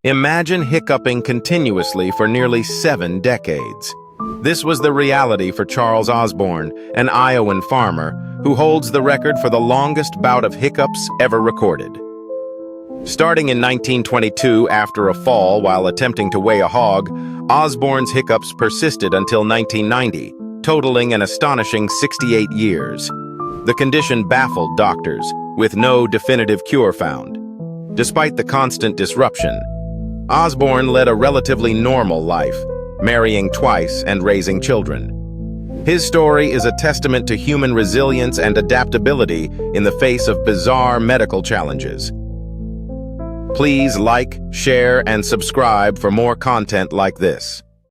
Imagine hiccuping continuously for nearly 7 decades. This was the reality for Charles Osbourne, an Iowan farmer who holds the record for the longest bout of hiccups ever recorded. Starting in 1922 after a fall while attempting to weigh a hog, Osbourne's hiccups persisted until 1990, totaling an astonishing 68 years. The condition baffled doctors, with no definitive cure found. Despite the constant disruption, Osbourne led a relatively normal life, marrying twice and raising children. His story is a testament to human resilience and adaptability in the face of bizarre medical challenges. Please like, share, and subscribe for more content like this.